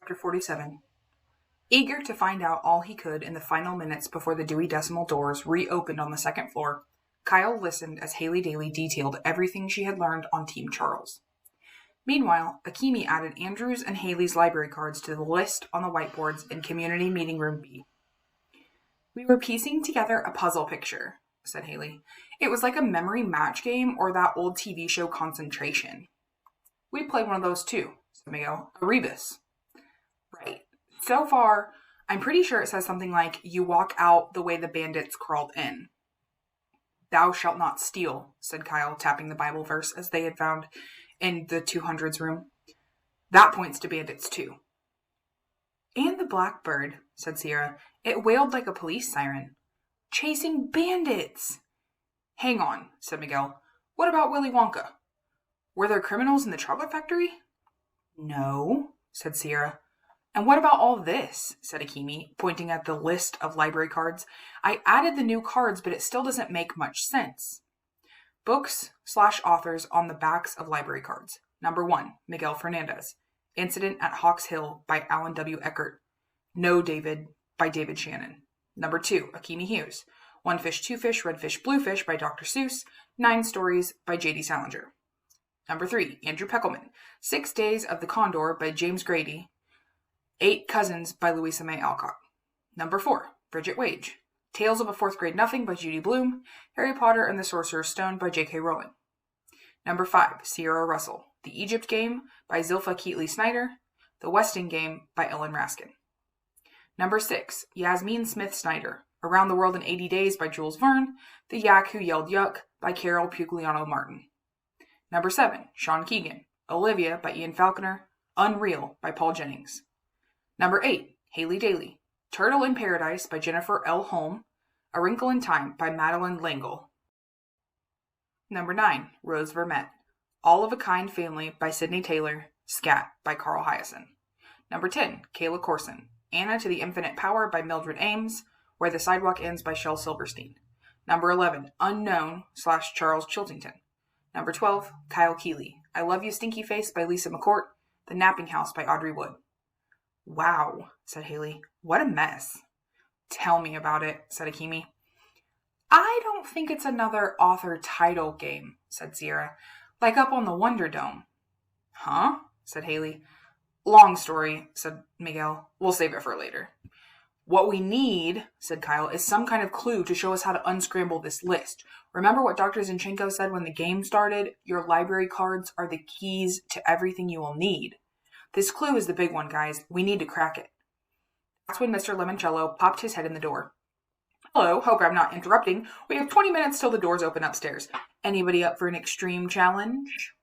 Chapter 47. Eager to find out all he could in the final minutes before the Dewey Decimal doors reopened on the second floor, Kyle listened as Haley Daly detailed everything she had learned on Team Charles. Meanwhile, Akemi added Andrew's and Haley's library cards to the list on the whiteboards in Community Meeting Room B. "We were piecing together a puzzle picture," said Haley. "It was like a memory match game or that old TV show Concentration." "We played one of those too," said Miguel. "A rebus." "Right. So far, I'm pretty sure it says something like, you walk out the way the bandits crawled in." "Thou shalt not steal," said Kyle, tapping the Bible verse as they had found in the 200s room. "That points to bandits too." "And the blackbird," said Sierra. "It wailed like a police siren." "Chasing bandits!" "Hang on," said Miguel. "What about Willy Wonka? Were there criminals in the chocolate factory?" "No," said Sierra. "And what about all this?" said Akemi, pointing at the list of library cards. "I added the new cards, but it still doesn't make much sense." Books/authors on the backs of library cards. Number 1, Miguel Fernandez. Incident at Hawks Hill by Alan W. Eckert. No David by David Shannon. Number 2, Akemi Hughes. One Fish, Two Fish, Red Fish, Blue Fish by Dr. Seuss. 9 Stories by J.D. Salinger. Number 3, Andrew Peckelman. 6 Days of the Condor by James Grady. 8 Cousins by Louisa May Alcott. Number 4, Bridget Wage. Tales of a Fourth Grade Nothing by Judy Blume. Harry Potter and the Sorcerer's Stone by J.K. Rowling. Number 5, Sierra Russell. The Egypt Game by Zilpha Keatley Snyder. The Weston Game by Ellen Raskin. Number 6, Yasmin Smith Snyder. Around the World in 80 Days by Jules Verne. The Yak Who Yelled Yuck by Carol Pugliano Martin. Number 7, Sean Keegan. Olivia by Ian Falconer. Unreal by Paul Jennings. Number 8, Haley Daly. Turtle in Paradise by Jennifer L. Holm. A Wrinkle in Time by Madeline L'Engle. Number 9, Rose Vermette. All of a Kind Family by Sidney Taylor. Scat by Carl Hyacin. Number 10, Kayla Corson. Anna to the Infinite Power by Mildred Ames. Where the Sidewalk Ends by Shel Silverstein. Number 11, Unknown/Charles Chiltington. Number 12, Kyle Keeley. I Love You Stinky Face by Lisa McCourt. The Napping House by Audrey Wood. "Wow," said Haley. "What a mess." "Tell me about it," said Akemi. "I don't think it's another author title game," said Sierra. "Like up on the Wonder Dome." "Huh?" said Haley. "Long story," said Miguel. "We'll save it for later." "What we need," said Kyle, "is some kind of clue to show us how to unscramble this list. Remember what Dr. Zinchenko said when the game started? Your library cards are the keys to everything you will need. This clue is the big one, guys. We need to crack it." That's when Mr. Lemoncello popped his head in the door. "Hello, hope I'm not interrupting. We have 20 minutes till the doors open upstairs. Anybody up for an extreme challenge?"